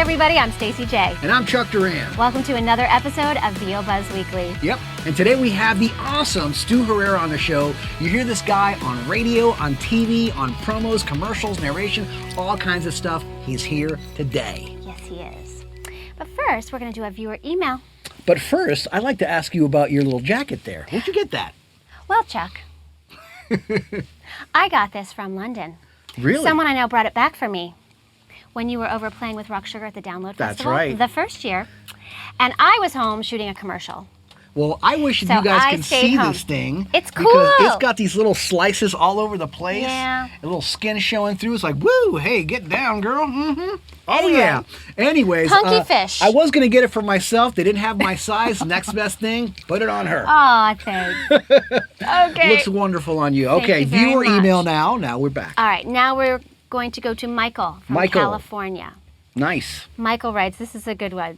everybody, I'm Stacey J. And I'm Chuck Duran. Welcome to another episode of VO Buzz Weekly. Yep, and today we have the awesome Stu Herrera on the show. You hear this guy on radio, on TV, on promos, commercials, narration, all kinds of stuff. He's here today. Yes, he is. But first, we're going to do a viewer email. But first, I'd like to ask you about your little jacket there. Where'd you get that? Well, Chuck, I got this from London. Really? Someone I know brought it back for me when you were over playing with Rock Sugar at the Download Festival. That's right. The first year. And I was home shooting a commercial. Well, I wish you guys could see this thing. It's cool. Because it's got these little slices all over the place. Yeah. A little skin showing through. It's like, woo, hey, get down, girl. Mm-hmm. Oh, Anyway. yeah. Anyways. Punky fish. I was going to get it for myself. They didn't have my size. Next best thing, put it on her. Aw, thanks. Okay. Looks wonderful on you. Thank Okay, you very viewer much. email now. Now we're back. All right, now we're going to go to Michael from California. Nice. Michael writes, this is a good one.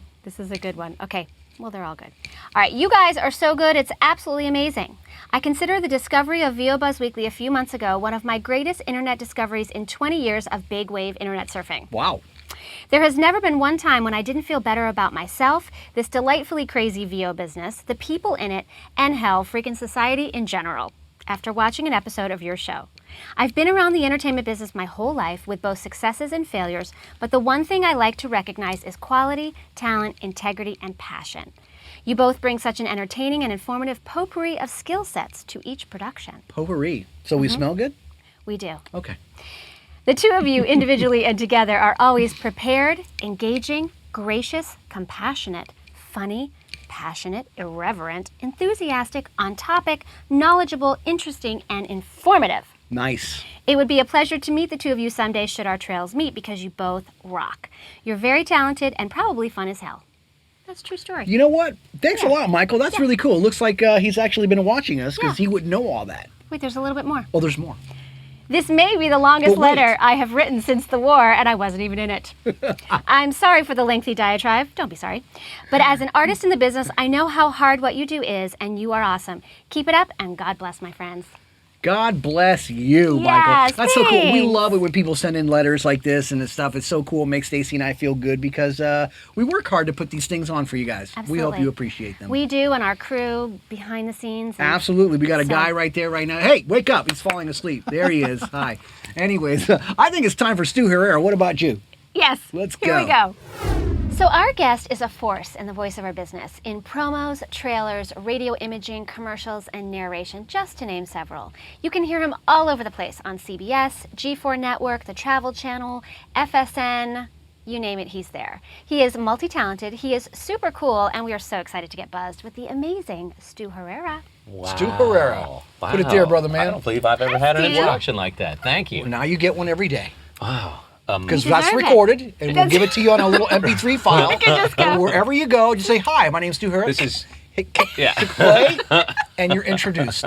Okay, well, they're all good. All right, you guys are so good. It's absolutely amazing. I consider the discovery of VO Buzz Weekly a few months ago one of my greatest internet discoveries in 20 years of big wave internet surfing. Wow. There has never been one time when I didn't feel better about myself, this delightfully crazy VO business, the people in it, and hell, freaking society in general, after watching an episode of your show. I've been around the entertainment business my whole life with both successes and failures, but the one thing I like to recognize is quality, talent, integrity, and passion. You both bring such an entertaining and informative potpourri of skill sets to each production. Potpourri. So we smell good? We do. Okay. The two of you, individually and together, are always prepared, engaging, gracious, compassionate, funny, passionate, irreverent, enthusiastic, on topic, knowledgeable, interesting, and informative. Nice. It would be a pleasure to meet the two of you someday should our trails meet because you both rock. You're very talented and probably fun as hell. That's a true story. You know what? Thanks a lot, Michael. That's really cool. It looks like he's actually been watching us because he wouldn't know all that. Wait, there's a little bit more. Oh, there's more. This may be the longest letter I have written since the war, and I wasn't even in it. I'm sorry for the lengthy diatribe. Don't be sorry. But as an artist in the business, I know how hard what you do is, and you are awesome. Keep it up, and God bless my friends. God bless you, Yes, Michael. That's so cool. We thanks. love it when people send in letters like this and stuff. It's so cool. It makes Stacey and I feel good because we work hard to put these things on for you guys. Absolutely. We hope you appreciate them. We do, and our crew behind the scenes. And Absolutely. We got a guy right there right now. Hey, wake up. He's falling asleep. There he is. Hi. Anyways, I think it's time for Stu Herrera. What about you? Yes. Let's Here go. we go. So our guest is a force in the voiceover business, in promos, trailers, radio imaging, commercials, and narration, just to name several. You can hear him all over the place on CBS, G4 Network, the Travel Channel, FSN, you name it, he's there. He is multi-talented, he is super cool, and we are so excited to get buzzed with the amazing Stu Herrera. Wow. Stu Herrera. Wow. Put it there, brother man. I don't believe I've ever had an Stu. introduction like that. Thank you. Well, now you get one every day. Wow. Because You that's deserve it. recorded, and we'll give it to you on a little MP3 file. You can just go. And wherever you go, just say, hi, my name's Stu Herrera. This is, Hit yeah. play, and you're introduced.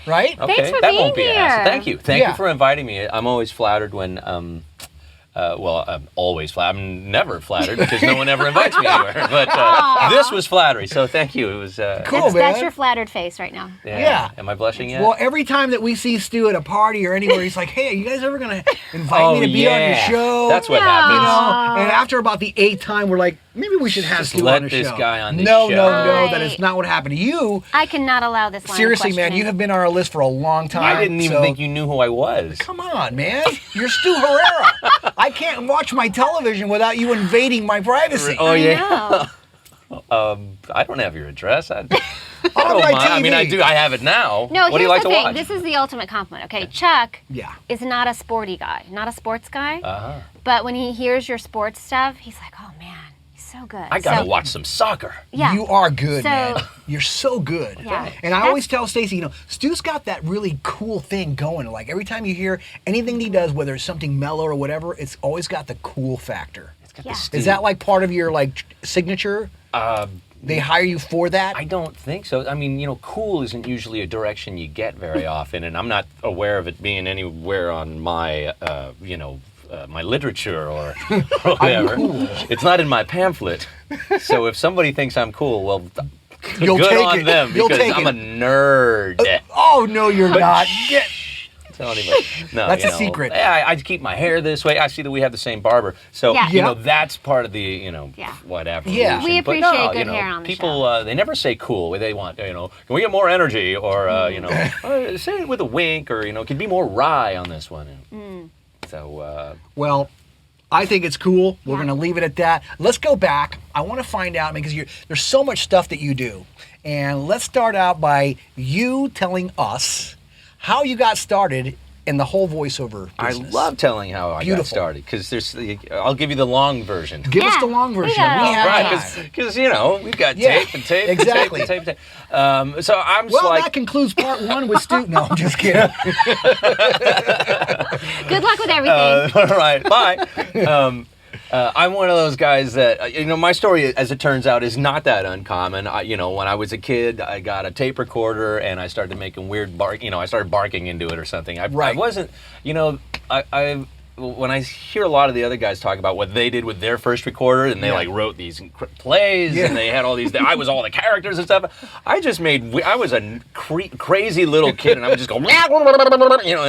Right? Okay, Thanks for that being won't be a here. hassle. Thank you. Thank Yeah. you for inviting me. I'm always flattered when, I'm always flattered. I'm never flattered because no one ever invites me anywhere. But this was flattery, so thank you. It was Cool, man. That's your flattered face right now. Yeah. Am I blushing yet? Well, every time that we see Stu at a party or anywhere, he's like, hey, are you guys ever going to invite me to be on your show? That's what You happens. know? And after about the 8th time, we're like, maybe we should have Just Stu let on the this show. guy on the No, show. that is not what happened. You, I cannot allow this line seriously, of man, questioning. you have been on our list for a long time. I didn't even so- think you knew who I was. Come on, man. You're Stu Herrera. I can't watch my television without you invading my privacy. Oh, yeah. No. I don't have your address. I On don't my mind. I mean, I TV. do. I have it now. No, what do here's you like the to thing. watch? This is the ultimate compliment. Okay, Chuck Yeah. is not a sporty guy, not a sports guy. Uh-huh. But when he hears your sports stuff, he's like, oh man, he's so good. I gotta So- watch some soccer. Yeah. You are good, So- man. You're so good. Yeah. And I always tell Stacey, you know, Stu's got that really cool thing going. Like every time you hear anything he does, whether it's something mellow or whatever, it's always got the cool factor. It's got Yeah. the Is steam. that like part of your like signature? They hire you for that? I don't think so. I mean, you know, cool isn't usually a direction you get very often, and I'm not aware of it being anywhere on my, my literature or whatever. cool. It's not in my pamphlet. So if somebody thinks I'm cool, well, You'll good take on it. them You'll because take I'm it. a nerd. Oh no, you're not. Get tell anybody. No, That's a secret. Yeah, I keep my hair this way. I see that we have the same barber, so Yeah. you know that's part of the whatever. Yeah. evolution. We But appreciate no, good hair on the people, they never say cool. They want can we get more energy or say it with a wink or can be more wry on this one. So Well, I think it's cool. We're Yeah. going to leave it at that. Let's go back. I want to find out because there's so much stuff that you do. And let's start out by you telling us how you got started in the whole voiceover business. I love telling how I Beautiful. got started because I'll give you the long version. Give us Yeah, the long we version. got it all have right. time. Because we've got Yeah, tape and tape exactly. and tape and tape. So I'm just Well, like, that concludes part one with Stu. No, I'm just kidding. Good luck with everything. all right, bye. I'm one of those guys that, my story, as it turns out, is not that uncommon. When I was a kid, I got a tape recorder and I started making weird I started barking into it or something. I wasn't, when I hear a lot of the other guys talk about what they did with their first recorder and they wrote these plays and they had all these, I was all the characters and stuff. I was a crazy little kid and I would just go, and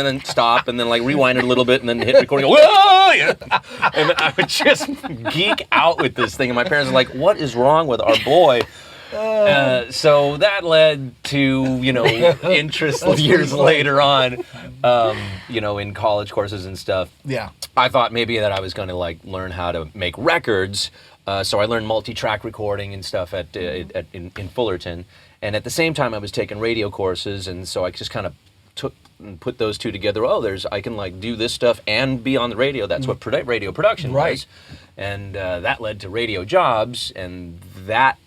then stop and then rewind it a little bit and then hit record and go, whoa! And I would just geek out with this thing and my parents were like, what is wrong with our boy? So that led to, interest years later on, in college courses and stuff. Yeah. I thought maybe that I was going to learn how to make records. So I learned multi-track recording and stuff in Fullerton. And at the same time I was taking radio courses. And so I just kind of took and put those two together. I can do this stuff and be on the radio. That's what radio production was. And that led to radio jobs and that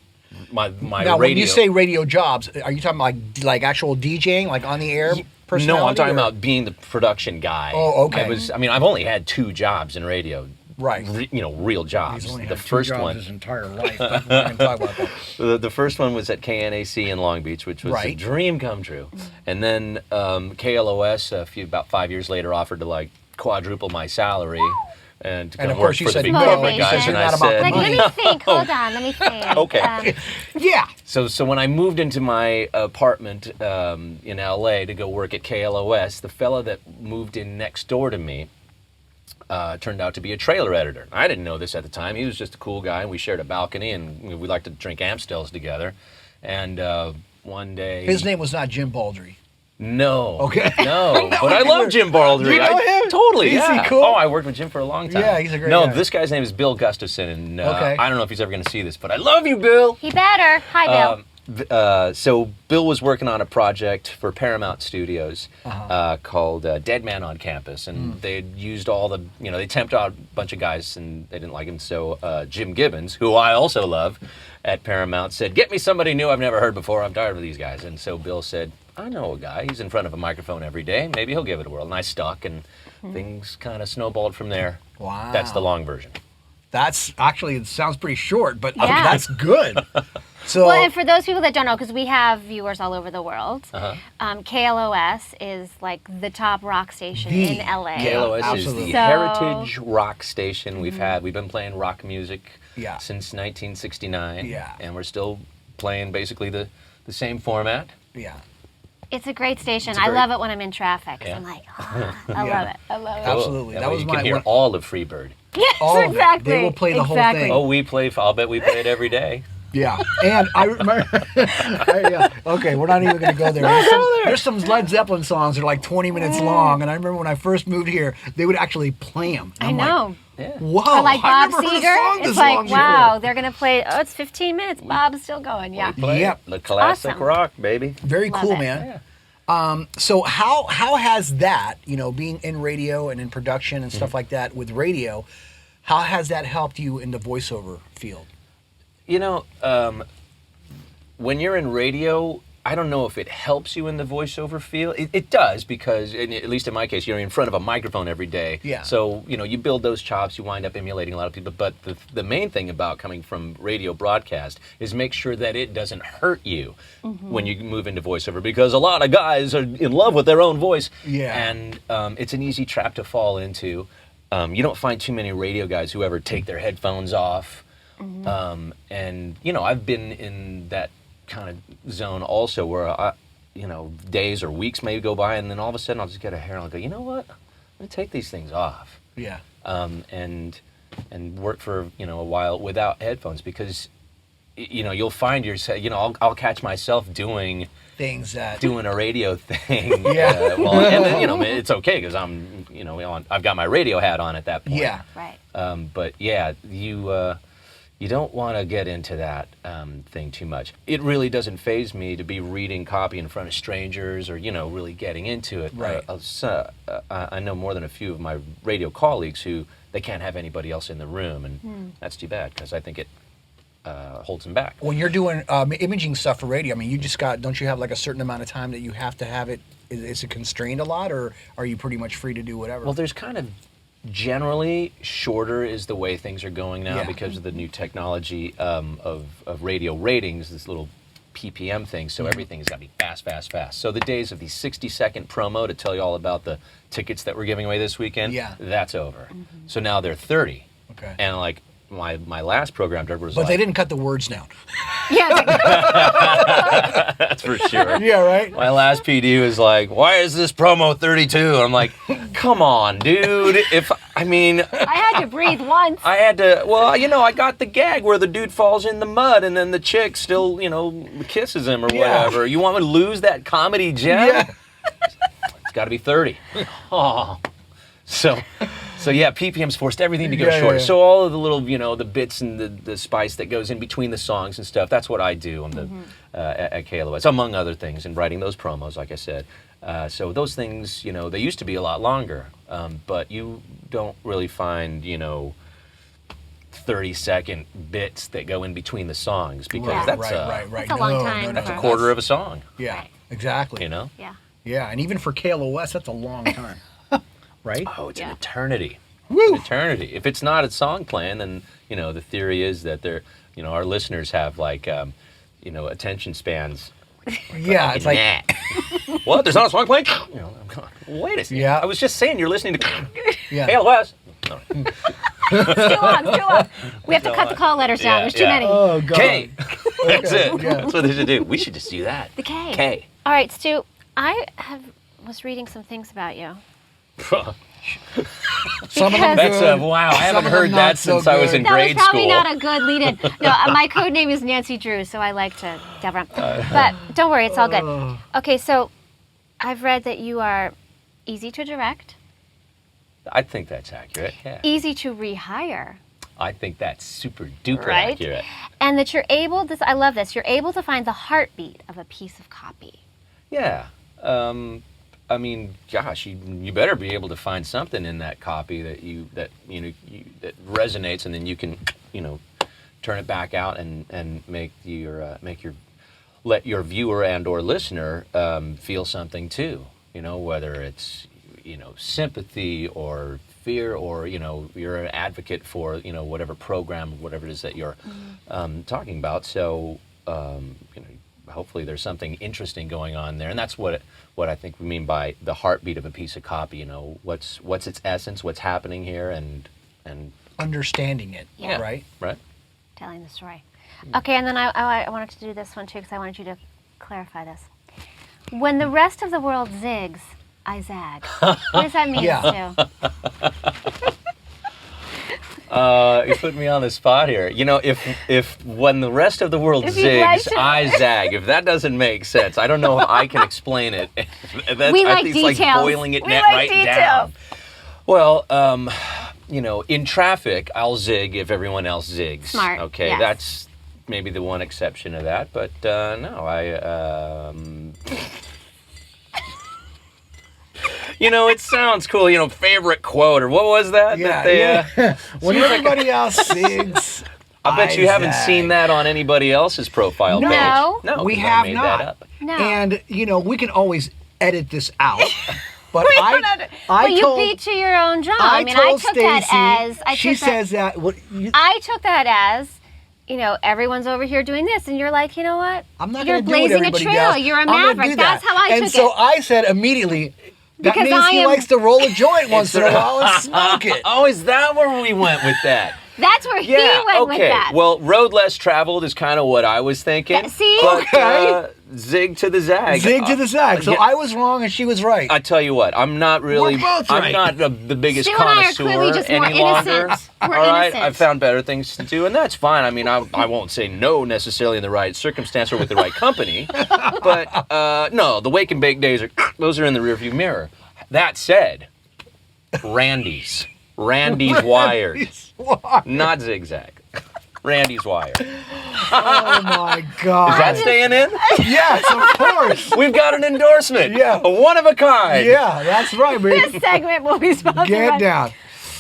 my now, radio. when you say radio jobs, are you talking like actual DJing, like on the air personality? No, I'm talking or? about being the production guy. Oh, okay. I've only had 2 jobs in radio. Right. Real jobs. He's only The had 2 first jobs one. his entire life. But we're not going to talk about that. The first one was at KNAC in Long Beach, which was a Right. dream come true. And then KLOS, about 5 years later, offered to quadruple my salary. And to come of course work you for said the big no, corporate because guys, you're and I not about the said, Like, money. let me think. Hold on, let me think. Okay. Yeah. So when I moved into my apartment in LA to go work at KLOS, the fella that moved in next door to me turned out to be a trailer editor. I didn't know this at the time. He was just a cool guy, and we shared a balcony, and we liked to drink Amstels together. And one day... His name was not Jim Baldry. No. Okay. No. But I love Jim Baldry. You know him? Totally, Is he yeah. cool? Oh, I worked with Jim for a long time. Yeah, he's a great No, guy. this guy's name is Bill Gustafson, and Okay. I don't know if he's ever going to see this, but I love you, Bill. He better. Hi, Bill. So Bill was working on a project for Paramount Studios called Dead Man on Campus, and they'd used all the, they temped out a bunch of guys, and they didn't like him. So Jim Gibbons, who I also love at Paramount, said, "Get me somebody new I've never heard before. I'm tired of these guys." And so Bill said, "I know a guy. He's in front of a microphone every day. Maybe he'll give it a whirl." And I stuck, and things kind of snowballed from there. Wow. That's the long version. That's actually, it sounds pretty short, but Yeah. that's good. So, Well, and for those people that don't know, because we have viewers all over the world, KLOS is the top rock station The in LA. KLOS is absolutely. the So- heritage rock station we've been playing rock music Yeah. since 1969. Yeah. And we're still playing basically the same format. yeah. It's a great station. It's I very- love it when I'm in traffic. 'Cause Yeah. I'm like, I Yeah. love it. I love it. Absolutely. That That way was you my- can hear when- all of Freebird. Yes, All of it. exactly. They will play the whole Exactly. thing. Oh, I'll bet we play it every day. Yeah, and I remember. Okay, we're not even going to go there. There's some Led Zeppelin songs that are like 20 minutes long, and I remember when I first moved here, they would actually play them. I know. Yeah. Wow, Or like I've Bob never heard a Seger. song this It's like, long wow, before. they're going to play, it's 15 minutes. Bob's still going. Yeah. We play Yep. the classic Awesome. rock, baby. Very Love cool, it. man. So how has that, being in radio and in production and stuff like that with radio, how has that helped you in the voiceover field? When you're in radio, I don't know if it helps you in the voiceover field. It does because, at least in my case, you're in front of a microphone every day. Yeah. So, you build those chops, you wind up emulating a lot of people. But the main thing about coming from radio broadcast is make sure that it doesn't hurt you when you move into voiceover, because a lot of guys are in love with their own voice. Yeah. And it's an easy trap to fall into. You don't find too many radio guys who ever take their headphones off. And, I've been in that kind of zone also where days or weeks maybe go by, and then all of a sudden I'll just get a hair and I'll go, you know what? I'm gonna take these things off. Yeah. And work for a while without headphones, because you'll find yourself, I'll catch myself doing things that doing a radio thing. Yeah. Well, and then, it's okay because I'm I've got my radio hat on at that point. Yeah. Right. But yeah, you don't want to get into that thing too much. It really doesn't faze me to be reading copy in front of strangers or, really getting into it. Right. I know more than a few of my radio colleagues who they can't have anybody else in the room, and that's too bad because I think it holds them back. When you're doing imaging stuff for radio, I mean, don't you have like a certain amount of time that you have to have it? Is it constrained a lot, or are you pretty much free to do whatever? Well, there's kind of generally shorter is the way things are going now because of the new technology of radio ratings, this little PPM thing, so everything's got to be fast. So the days of the 60-second promo to tell you all about the tickets that we're giving away this weekend, that's over. So now they're 30. Okay. And like my last program director was But like, they didn't cut the words down. Yeah. that's for sure. Yeah, right? My last PD was like, why is this promo 32? And I'm like, come on, dude. I had to breathe once. I had to, I got the gag where the dude falls in the mud and then the chick still, kisses him or whatever. You want me to lose that comedy gem? Yeah. It's got to be 30. Oh. So yeah, PPM's forced everything to go shorter. Yeah. So all of the little, the bits and the spice that goes in between the songs and stuff, that's what I do on the at KLOS, among other things, and writing those promos, like I said. So those things, they used to be a lot longer, but you don't really find, 30-second bits that go in between the songs, because that's right. That's a long time. That's a quarter of a song. Yeah, Right. exactly. Yeah. Yeah, and even for KLOS, that's a long time. Right? Oh, it's an eternity. Woo! An eternity. If it's not a song playing, then the theory is that our listeners have like attention spans. Yeah, it's like what? There's not a song playing? I'm going, wait a second. Yeah. I was just saying you're listening to KLOS. No. It's too long. We have to cut the call letters down. There's too many. Oh god. K. That's it. Yeah. That's what they should do. We should just do that. The K. K. All right, Stu. I was reading some things about you. Some of them That's good. wow. I haven't Some of heard them that not so since I was good. in That was grade probably school. not a good lead-in. No, my code name is Nancy Drew, so I like to delve around. But don't worry, it's all good. Okay, so I've read that you are easy to direct, I think that's accurate. Yeah. easy to rehire, I think that's super duper Right? accurate. and that you're able, I love this, you're able to find the heartbeat of a piece of copy. Yeah. Gosh, you better be able to find something in that copy that resonates, and then you can, turn it back out and let your viewer and or listener feel something too. Whether it's sympathy or fear, or you're an advocate for whatever program, whatever it is that you're talking about. So hopefully there's something interesting going on there, and that's what I think we mean by the heartbeat of a piece of copy. What's its essence, what's happening here, and Understanding it, Yeah. right? Telling the story. Okay, and then I wanted to do this one too, because I wanted you to clarify this. When the rest of the world zigs, I zag. What does that mean, Yeah. Stu? You put me on the spot here. If when the rest of the world If you'd like zigs, to- I zag. If that doesn't make sense, I don't know if I can explain it. We I like think it's like details. boiling it We net like right detail. down. Well, in traffic, I'll zig if everyone else zigs. Smart, Okay, yes. that's maybe the one exception of that. But no, it sounds cool. Favorite quote, or what was that? Yeah, that they, yeah. When everybody else sings, I bet you haven't zag. seen that on anybody else's profile No. page. No, We 'cause have I made not. that up. No. And we can always edit this out. But But you beat to your own drum. I told took Stacey, that as she says that. I took that as, everyone's over here doing this, and you're like, you know what? I'm not You're going to do what blazing a everybody trail. does. You're a I'm gonna maverick. do that. That's how I and took so it. I said immediately, that Because means I he am- likes to roll a joint once in a while and smoke it. Oh, is that where we went with that? That's where he Yeah, went okay. with that. Well, road less traveled is kind of what I was thinking. Yeah, see? But, Okay. Zig to the zag. Zig to the zag. So yeah. I was wrong and she was right. I tell you what, I'm not really. We're both right. I'm not the biggest Stu and I are connoisseur clearly just more any longer. innocent. We're All right, innocent. I've found better things to do, and that's fine. I mean, I won't say no necessarily in the right circumstance or with the right company, but no, the wake and bake days those are in the rearview mirror. That said, Randy's wired, not zigzag. Randy's wired. Oh my God. Is that staying in? Yes, of course. We've got an endorsement. Yeah. A one of a kind. Yeah, that's right, man. This segment will be sponsored Get by- down.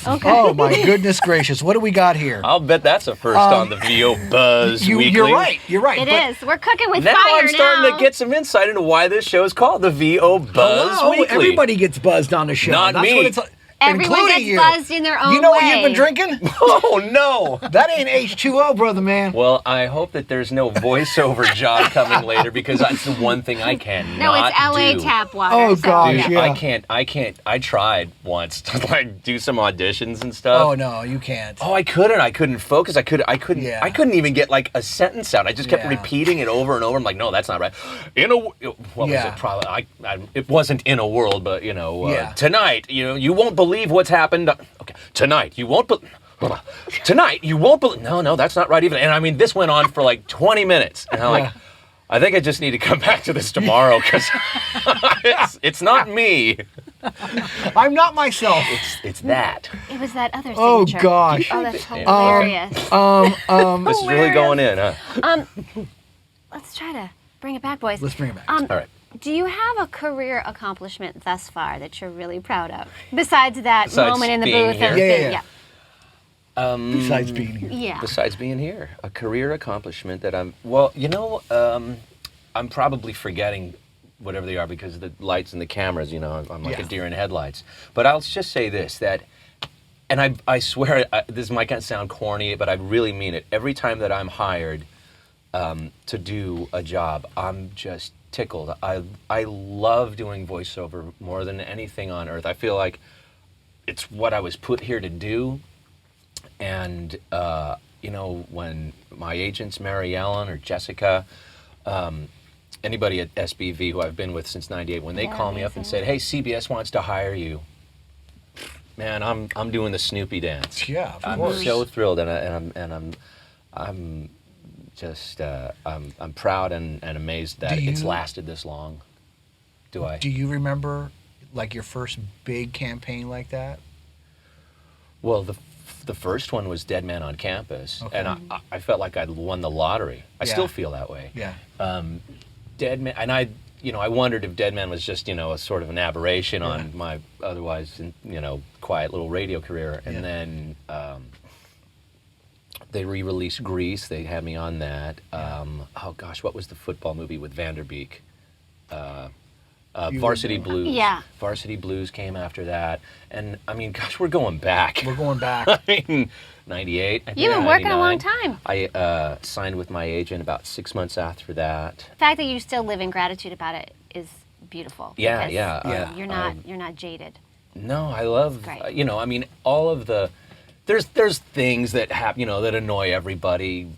Okay. Oh my goodness gracious. What do we got here? I'll bet that's a first on the VO Buzz Weekly. You're right. You're right. It but is. We're cooking with Now fire I'm starting now. to get some insight into why this show is called the VO Buzz Hello, Weekly. everybody gets buzzed on the show. Not That's me. What it's, Everyone including gets you. buzzed in their own You know what way. you've been drinking? Oh no! That ain't H2O, brother man. Well, I hope that there's no voiceover job coming later because that's the one thing I cannot No, it's LA do. tap water. Oh, so, gosh, yeah. yeah. I can't. I tried once to like do some auditions and stuff. Oh no, you can't. Oh, I couldn't focus. I couldn't Yeah. even get like a sentence out. I just kept Yeah. repeating it over and over. I'm like, no, that's not right. What was Yeah. it? Probably it wasn't in a world, but Yeah. tonight, you won't believe what's happened. Okay, tonight you won't. Tonight you won't believe. No, that's not right even. And I mean, this went on for like 20 minutes, and I'm like, I think I just need to come back to this tomorrow because it's not me. I'm not myself. It's that. It was that other Oh, signature. gosh. Oh, that's hilarious. This is really going in, huh? Let's try to bring it back, boys. Let's bring it back. All right. Do you have a career accomplishment thus far that you're really proud of? Besides that Besides moment in the being booth here? of Yeah. being, Besides being here. yeah. Besides being here, a career accomplishment that I'm probably forgetting whatever they are because of the lights and the cameras, I'm like a deer in headlights. But I'll just say this, that, and I swear, this might kind of sound corny, but I really mean it. Every time that I'm hired to do a job, I'm just tickled. I love doing voiceover more than anything on earth. I feel like it's what I was put here to do. And, when my agents, Mary Ellen or Jessica, anybody at SBV who I've been with since '98, when they call me up and said, "Hey, CBS wants to hire you," man, I'm doing the Snoopy dance. Yeah, of I'm course. so thrilled, and I'm just I'm proud and amazed that it's lasted this long. Do you remember like your first big campaign like that? Well, the first one was Dead Man on Campus, and I felt like I'd won the lottery. I still feel that way. Yeah. Dead Man, and I wondered if Dead Man was just, a sort of an aberration on my otherwise, quiet little radio career. And then they re-released Grease. They had me on that. Oh gosh, what was the football movie with Vanderbeek? Varsity Blues. Yeah. Varsity Blues came after that. And I mean, gosh, we're going back. We're going back. I mean, 98. I think, You've been working a 99. long time. I signed with my agent about 6 months after that. The fact that you still live in gratitude about it is beautiful. Yeah, because yeah. You're not jaded. No, I love, Great. I mean, all of the, there's things that happen, that annoy everybody,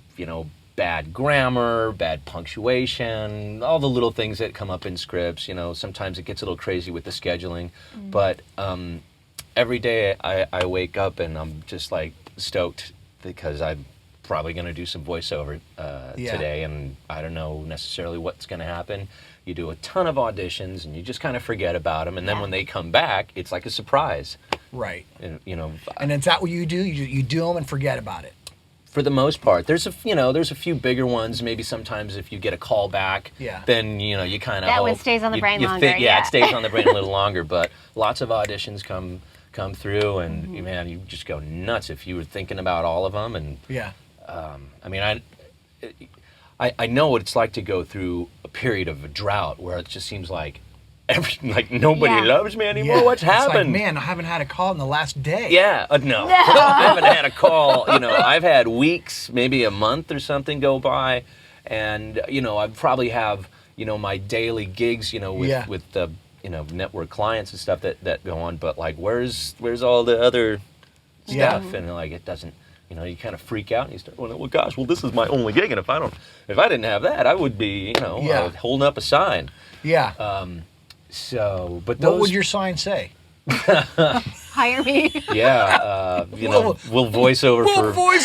bad grammar, bad punctuation, all the little things that come up in scripts, sometimes it gets a little crazy with the scheduling, but every day I wake up and I'm just like stoked because I'm probably going to do some voiceover today, and I don't know necessarily what's going to happen. You do a ton of auditions and you just kind of forget about them, and then when they come back, it's like a surprise. Right. And, And is that what you do? You do them and forget about it. for the most part, there's a few bigger ones. Maybe sometimes if you get a call back, then you kind of that one stays on the brain longer. Yeah, it stays on the brain a little longer. But lots of auditions come through, and man, you just go nuts if you were thinking about all of them. And I mean, I know what it's like to go through a period of a drought where it just seems like nobody loves me anymore. What's happened? Like, man, I haven't had a call in the last day. Yeah, no. I haven't had a call. I've had weeks, maybe a month or something go by, and I probably have my daily gigs, with the network clients and stuff that go on. But like, where's all the other stuff? And like, it doesn't. you know, you kind of freak out and you start going, well, gosh, well, this is my only gig, and if I didn't have that, I would be, you know, holding up a sign. Yeah. But what would your sign say? Hire me. Yeah, you know, we'll voice over for money.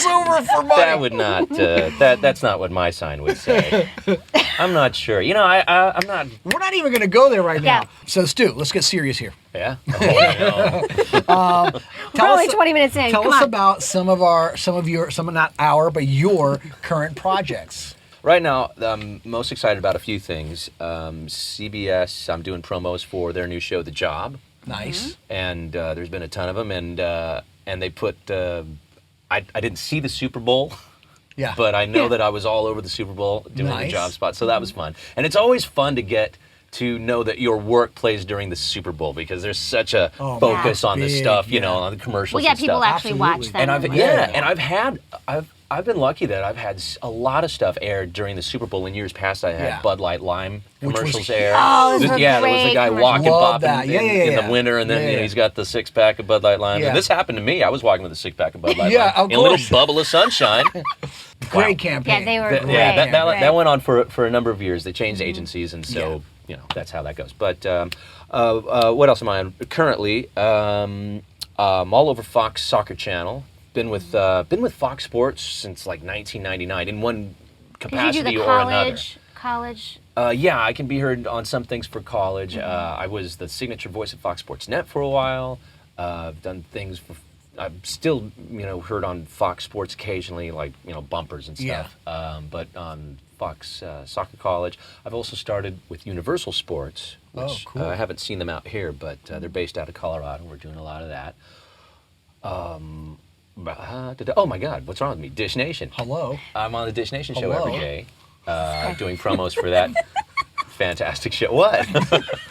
That would not. That's not what my sign would say. I'm not sure. You know, I'm not. We're not even going to go there right Yeah. now. So, Stu, let's get serious here. Yeah. Oh, I know. We're only 20 minutes in. Tell Come us on. about some of your current projects. Right now, I'm most excited about a few things. CBS, I'm doing promos for their new show, The Job. Nice. And there's been a ton of them, and they put. I didn't see the Super Bowl. Yeah. But I know that I was all over the Super Bowl doing Nice. The Job spot, so that was fun. And it's always fun to get to know that your work plays during the Super Bowl because there's such a focus on the big, stuff, you know, on the commercials. Well, yeah, and people stuff. actually watch them. And I've been lucky that I've had a lot of stuff aired during the Super Bowl. In years past, I had Bud Light Lime commercials aired. Oh, those were there was a great guy commercials. walking, Love popping that. in the winter, and then you know, he's got the 6-pack of Bud Light Lime. Yeah. And this happened to me. I was walking with a 6-pack of Bud Light Yeah, Lime of in a little course. bubble of sunshine. Great campaign. Yeah, they were great. Yeah, that Right. went on for a number of years. They changed agencies, and so you know that's how that goes. But what else am I on currently? All over Fox Soccer Channel. Been with Fox Sports since like 1999 in one Did you capacity do the or another. college? Yeah, I can be heard on some things for college. I was the signature voice of Fox Sports Net for a while. I've done things for. I'm still, you know, heard on Fox Sports occasionally, like, you know, bumpers and stuff. But on Fox Soccer College, I've also started with Universal Sports, which cool. I haven't seen them out here, but they're based out of Colorado. We're doing a lot of that. Oh my God, what's wrong with me? Dish Nation. Hello. I'm on the Dish Nation show Hello. every day, doing promos for that fantastic show. What?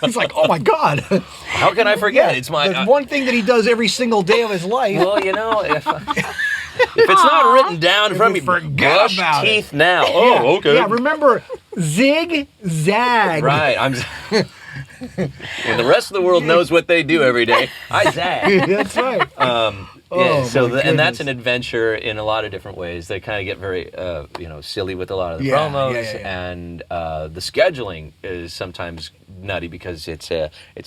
He's like, oh my God. How can I forget? It's my There's one thing that he does every single day of his life. Well, you know, if it's not written down from me, forget brush about teeth now. Oh, okay. Yeah, remember, zig, zag. Right. When the rest of the world knows what they do every day, I zag. That's right. Yeah, Oh, my and that's goodness. an adventure in a lot of different ways. They kind of get very, you know, silly with a lot of the Yeah, promos, yeah. and the scheduling is sometimes nutty because it's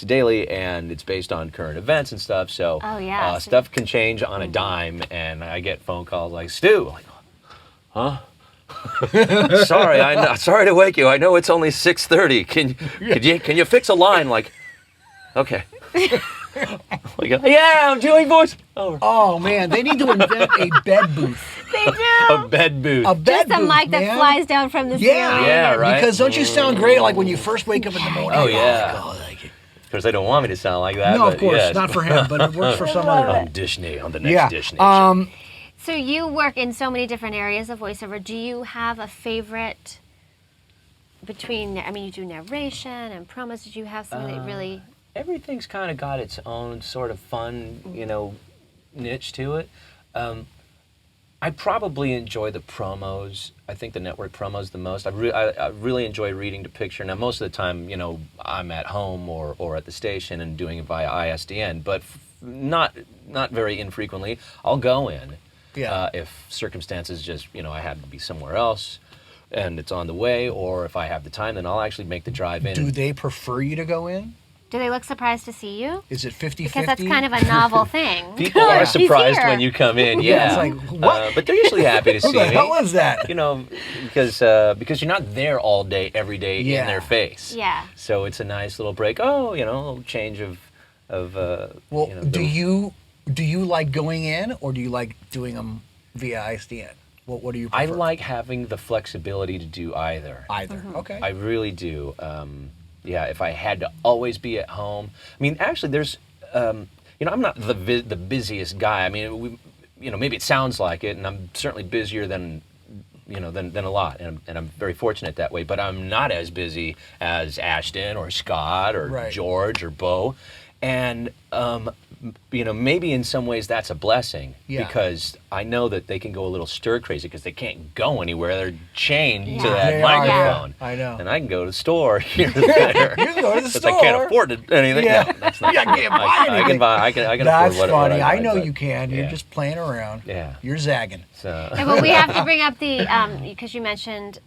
daily and it's based on current events and stuff. So stuff can change on a dime, and I get phone calls like, Stu, I'm like, huh? Sorry to wake you. I know it's only 6:30. Can you fix a line? Like, okay. Like, yeah, I'm doing voice. Oh, man, they need to invent a bed booth. They do. A bed booth. A bed Just a booth, mic that man. flies down from the Yeah. ceiling. Yeah, right. Because don't you sound great like when you first wake up in the morning? Oh, yeah. God, like it. Of course, they don't want me to sound like that. No, but of course, yes. not for him, but it works for some other. On Disney, on the next Yeah. Dish Nation. So you work in so many different areas of voiceover. Do you have a favorite between, I mean, you do narration and promos. Did you have something that really... Everything's kind of got its own sort of fun, you know, niche to it. I probably enjoy the promos. I think the network promos the most. I really enjoy reading to picture. Now, most of the time, you know, I'm at home or at the station and doing it via ISDN, but not very infrequently. I'll go in if circumstances just, you know, I happen to be somewhere else and it's on the way, or if I have the time, then I'll actually make the drive in. Do they prefer you to go in? Do they look surprised to see you? Is it 50-50? Because that's kind of a novel thing. People are He's surprised here. when you come in, Yeah, yeah. it's like, what? But they're usually happy to see Who the me. hell is that? You know, because you're not there all day, every day in their face. Yeah. So it's a nice little break. Oh, you know, a little change of Well, you know, do you like going in, or do you like doing them via ISDN? What do you prefer? I like having the flexibility to do either. Either. Okay. I really do. Yeah, if I had to always be at home. I mean, actually, there's, you know, I'm not the busiest guy. I mean, you know, maybe it sounds like it, and I'm certainly busier than, you know, than a lot, and I'm very fortunate that way. But I'm not as busy as Ashton or Scott or Right. George or Bo, and maybe in some ways that's a blessing Yeah. because I know that they can go a little stir crazy because they can't go anywhere. They're chained to Yeah. that They are, microphone. yeah. I know. And I can go to the store here or there. You can go to the Because store. I can't afford anything. Yeah. No, that's not Yeah, I true. can't buy I anything. can buy. I can That's afford funny. what I I buy, know but- you can. You're yeah. just playing around. Yeah. You're zagging. So. Yeah, but we have to bring up the because you mentioned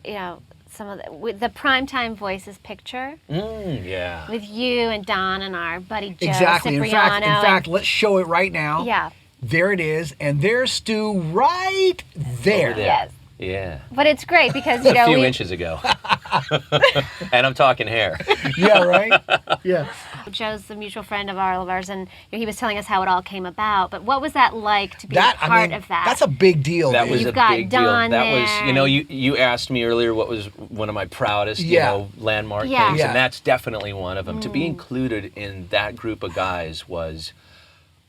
some of with the Primetime Voices picture Yeah. with you and Don and our buddy Joe Exactly. Cipriano. In fact, let's show it right now. yeah, There it is, and there's Stu right there. Over there. yes. Yeah. But it's great because A few we, inches ago. And I'm talking hair. Yeah, right? Yeah. Joe's the mutual friend of ours, and he was telling us how it all came about. But what was that like to be That, part I mean, of that? that's a big deal. That dude. was You've a got big Don deal. That was, there. you asked me earlier what was one of my proudest, Yeah. landmark Yeah. things, Yeah. and that's definitely one of them. To be included in that group of guys was,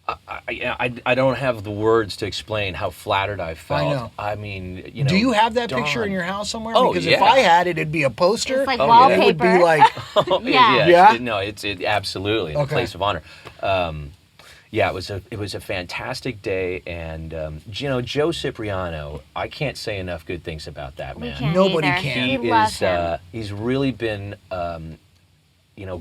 I don't have the words to explain how flattered I felt. know. I mean, Do you have that Don. picture in your house somewhere? Oh, because yeah. if I had it, it'd be a poster. It's like Oh, yeah. It would be wallpaper. like, Oh, Yeah. Yeah? No, it's absolutely a Okay. place of honor. Yeah, it was a fantastic day, and Joe Cipriano. I can't say enough good things about that We man. can't Nobody either. can. We love him. He's really been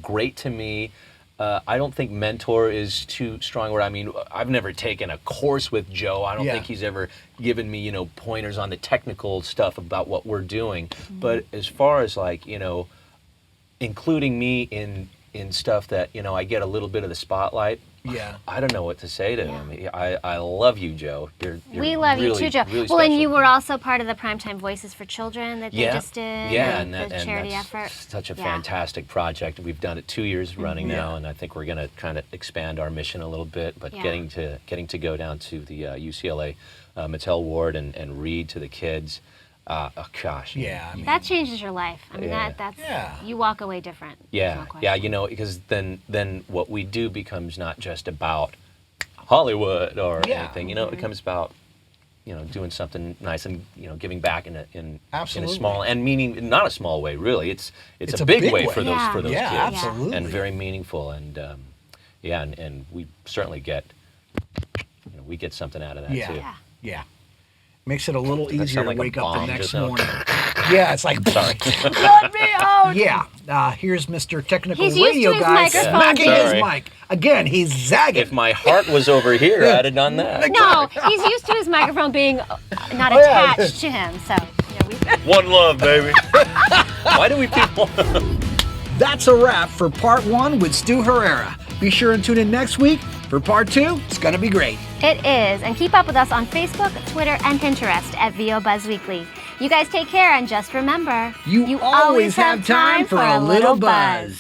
great to me. I don't think mentor is too strong a word. I mean, I've never taken a course with Joe. I don't Yeah. think he's ever given me, pointers on the technical stuff about what we're doing. But as far as including me in stuff that, I get a little bit of the spotlight. yeah. I don't know what to say to him. I love you, Joe. You're we love really, you too, Joe. really Well, and special. you were also part of the Primetime Voices for Children that they just did. Yeah, the and charity that's effort. such a Yeah. fantastic project. We've done it 2 years running Yeah. now, and I think we're going to kind of expand our mission a little bit. But Yeah. getting to go down to the UCLA Mattel Ward and read to the kids. Oh gosh. Yeah. I mean, That changes your life. I mean, Yeah. that's Yeah. you walk away different. There's Yeah, no yeah, question. because then what we do becomes not just about Hollywood or Yeah. anything. It becomes about doing something nice and giving back in a Absolutely. small and meaning not a small way really. It's It's a a big big way way. for those Yeah. yeah, kids. absolutely. And very meaningful and and we certainly get we get something out of that Yeah. too. Yeah. Yeah. Makes it a little Did that easier sound to like a wake up the bomb next just now? morning. Yeah, it's like, Sorry. let me out. Yeah. Here's Mr. Technical He's used Radio to his Guy microphone smacking his Sorry. mic. Again, he's zagging. If my heart was over here, I'd have done that. No, he's used to his microphone being not Oh, yeah. attached to him. So, One love, baby. Why do we people? That's a wrap for part 1 with Stew Herrera. Be sure and tune in next week for part 2. It's going to be great. it is. And keep up with us on Facebook, Twitter, and Pinterest at VO Buzz Weekly. You guys take care, and just remember, You always have time for a little buzz.